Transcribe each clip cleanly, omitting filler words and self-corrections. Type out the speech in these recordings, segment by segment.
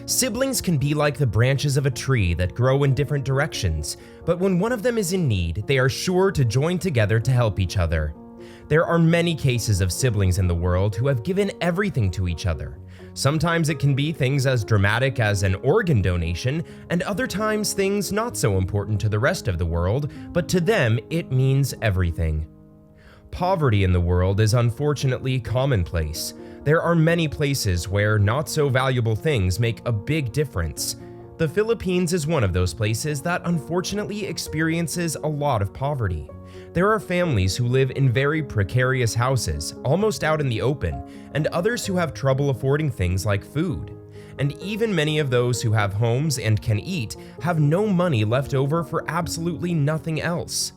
Siblings can be like the branches of a tree that grow in different directions, but when one of them is in need, they are sure to join together to help each other. There are many cases of siblings in the world who have given everything to each other. Sometimes it can be things as dramatic as an organ donation, and other times things not so important to the rest of the world, but to them it means everything. Poverty in the world is unfortunately commonplace. There are many places where not so valuable things make a big difference. The Philippines is one of those places that unfortunately experiences a lot of poverty. There are families who live in very precarious houses, almost out in the open, and others who have trouble affording things like food. And even many of those who have homes and can eat have no money left over for absolutely nothing else.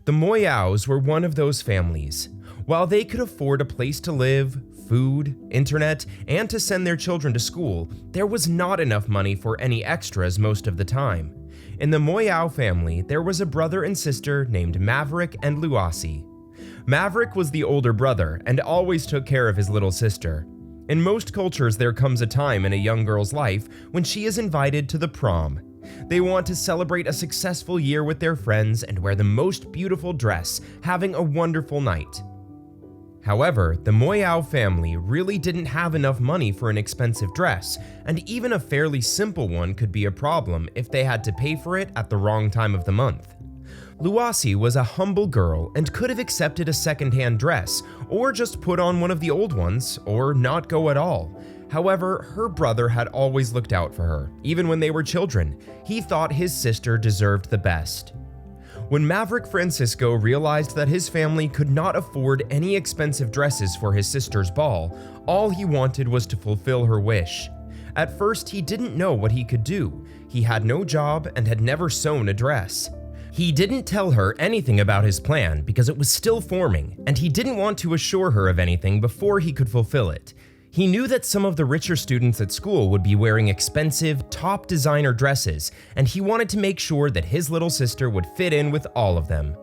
The Moyaos were one of those families. While they could afford a place to live, food, internet, and to send their children to school, there was not enough money for any extras most of the time. In the Moyao family, there was a brother and sister named Maverick and Luasi. Maverick was the older brother and always took care of his little sister. In most cultures, there comes a time in a young girl's life when she is invited to the prom. They want to celebrate a successful year with their friends and wear the most beautiful dress, having a wonderful night. However, the Moyao family really didn't have enough money for an expensive dress, and even a fairly simple one could be a problem if they had to pay for it at the wrong time of the month. Luasi was a humble girl and could have accepted a second-hand dress, or just put on one of the old ones, or not go at all. However, her brother had always looked out for her, even when they were children. He thought his sister deserved the best. When Maverick Francisco realized that his family could not afford any expensive dresses for his sister's ball, all he wanted was to fulfill her wish. At first, he didn't know what he could do. He had no job and had never sewn a dress. He didn't tell her anything about his plan because it was still forming, and he didn't want to assure her of anything before he could fulfill it. He knew that some of the richer students at school would be wearing expensive, top designer dresses, and he wanted to make sure that his little sister would fit in with all of them.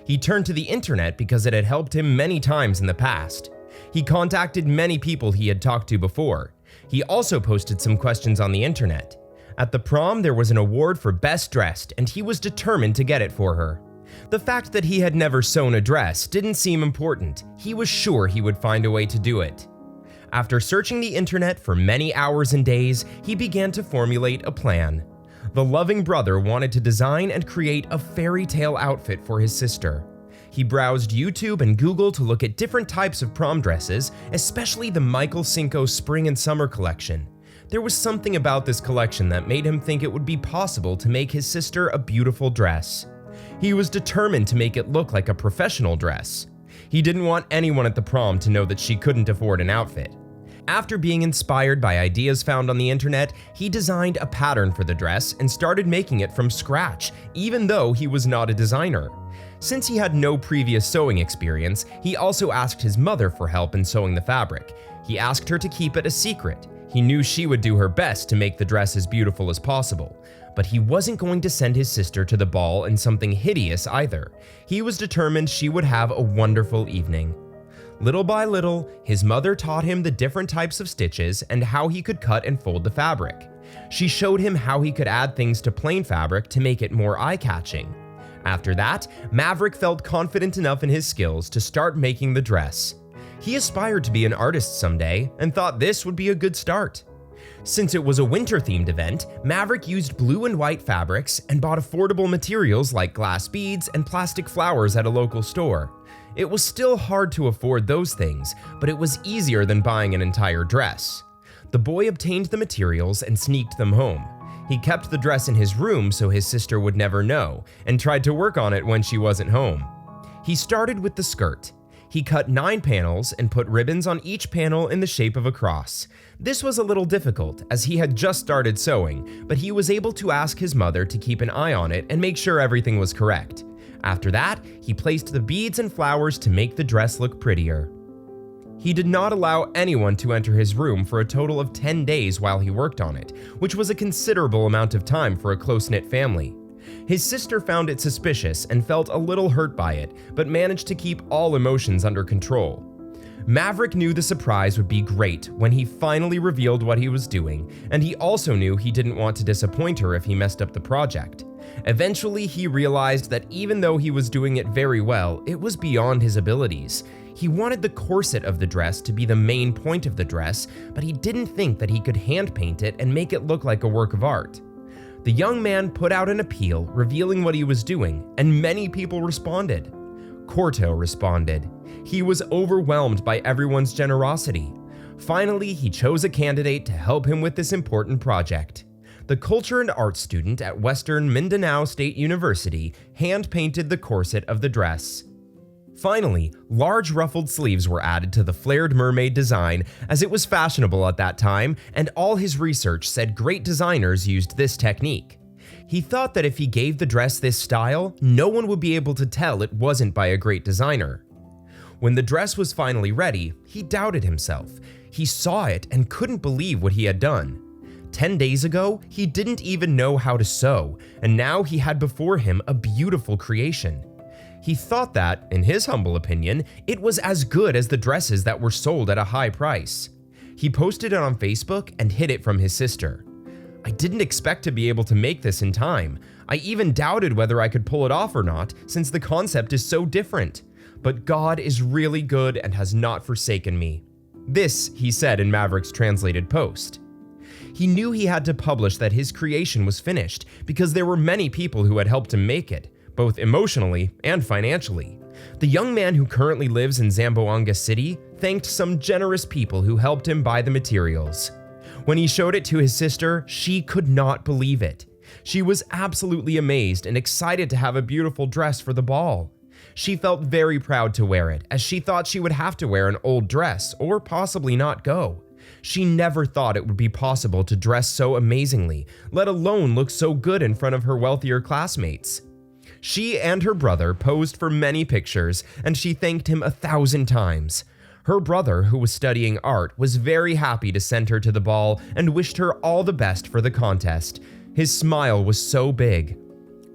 He turned to the internet because it had helped him many times in the past. He contacted many people he had talked to before. He also posted some questions on the internet. At the prom, there was an award for best dressed, and he was determined to get it for her. The fact that he had never sewn a dress didn't seem important. He was sure he would find a way to do it. After searching the internet for many hours and days, he began to formulate a plan. The loving brother wanted to design and create a fairy tale outfit for his sister. He browsed YouTube and Google to look at different types of prom dresses, especially the Michael Cinco Spring and Summer collection. There was something about this collection that made him think it would be possible to make his sister a beautiful dress. He was determined to make it look like a professional dress. He didn't want anyone at the prom to know that she couldn't afford an outfit. After being inspired by ideas found on the internet, he designed a pattern for the dress and started making it from scratch, even though he was not a designer. Since he had no previous sewing experience, he also asked his mother for help in sewing the fabric. He asked her to keep it a secret. He knew she would do her best to make the dress as beautiful as possible. But he wasn't going to send his sister to the ball in something hideous either. He was determined she would have a wonderful evening. Little by little, his mother taught him the different types of stitches and how he could cut and fold the fabric. She showed him how he could add things to plain fabric to make it more eye-catching. After that, Maverick felt confident enough in his skills to start making the dress. He aspired to be an artist someday and thought this would be a good start. Since it was a winter-themed event, Maverick used blue and white fabrics and bought affordable materials like glass beads and plastic flowers at a local store. It was still hard to afford those things, but it was easier than buying an entire dress. The boy obtained the materials and sneaked them home. He kept the dress in his room so his sister would never know, and tried to work on it when she wasn't home. He started with the skirt. He cut 9 panels and put ribbons on each panel in the shape of a cross. This was a little difficult as he had just started sewing, but he was able to ask his mother to keep an eye on it and make sure everything was correct. After that, he placed the beads and flowers to make the dress look prettier. He did not allow anyone to enter his room for a total of 10 days while he worked on it, which was a considerable amount of time for a close-knit family. His sister found it suspicious and felt a little hurt by it, but managed to keep all emotions under control. Maverick knew the surprise would be great when he finally revealed what he was doing, and he also knew he didn't want to disappoint her if he messed up the project. Eventually, he realized that even though he was doing it very well, it was beyond his abilities. He wanted the corset of the dress to be the main point of the dress, but he didn't think that he could hand paint it and make it look like a work of art. The young man put out an appeal revealing what he was doing, and many people responded. Corto responded. He was overwhelmed by everyone's generosity. Finally, he chose a candidate to help him with this important project. The culture and arts student at Western Mindanao State University hand-painted the corset of the dress. Finally, large ruffled sleeves were added to the flared mermaid design as it was fashionable at that time, and all his research said great designers used this technique. He thought that if he gave the dress this style, no one would be able to tell it wasn't by a great designer. When the dress was finally ready, he doubted himself. He saw it and couldn't believe what he had done. 10 days ago, he didn't even know how to sew, and now he had before him a beautiful creation. He thought that, in his humble opinion, it was as good as the dresses that were sold at a high price. He posted it on Facebook and hid it from his sister. "I didn't expect to be able to make this in time. I even doubted whether I could pull it off or not, since the concept is so different. But God is really good and has not forsaken me." This, he said in Maverick's translated post. He knew he had to publish that his creation was finished because there were many people who had helped him make it, both emotionally and financially. The young man who currently lives in Zamboanga City thanked some generous people who helped him buy the materials. When he showed it to his sister, she could not believe it. She was absolutely amazed and excited to have a beautiful dress for the ball. She felt very proud to wear it, as she thought she would have to wear an old dress or possibly not go. She never thought it would be possible to dress so amazingly, let alone look so good in front of her wealthier classmates. She and her brother posed for many pictures, and she thanked him 1,000 times. Her brother, who was studying art, was very happy to send her to the ball and wished her all the best for the contest. His smile was so big.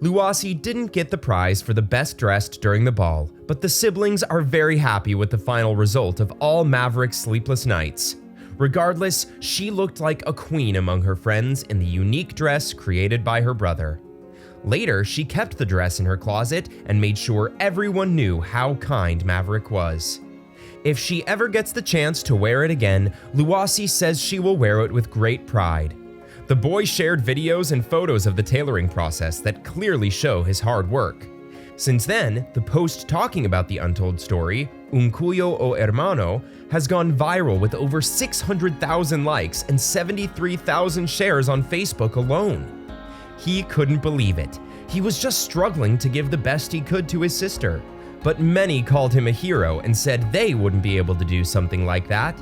Luasi didn't get the prize for the best dressed during the ball, but the siblings are very happy with the final result of all Maverick's sleepless nights. Regardless, she looked like a queen among her friends in the unique dress created by her brother. Later, she kept the dress in her closet and made sure everyone knew how kind Maverick was. If she ever gets the chance to wear it again, Luasi says she will wear it with great pride. The boy shared videos and photos of the tailoring process that clearly show his hard work. Since then, the post talking about the untold story, Un Cuyo o Hermano, has gone viral with over 600,000 likes and 73,000 shares on Facebook alone. He couldn't believe it. He was just struggling to give the best he could to his sister. But many called him a hero and said they wouldn't be able to do something like that.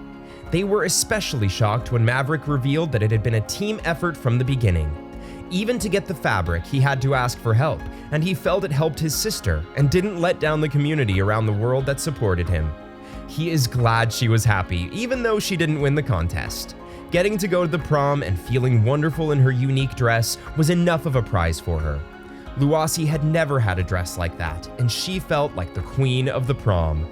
They were especially shocked when Maverick revealed that it had been a team effort from the beginning. Even to get the fabric, he had to ask for help, and he felt it helped his sister and didn't let down the community around the world that supported him. He is glad she was happy, even though she didn't win the contest. Getting to go to the prom and feeling wonderful in her unique dress was enough of a prize for her. Luasi had never had a dress like that, and she felt like the queen of the prom.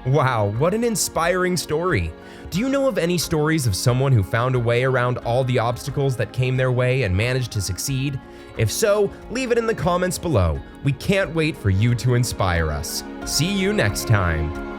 Wow, what an inspiring story! Do you know of any stories of someone who found a way around all the obstacles that came their way and managed to succeed? If so, leave it in the comments below. We can't wait for you to inspire us. See you next time.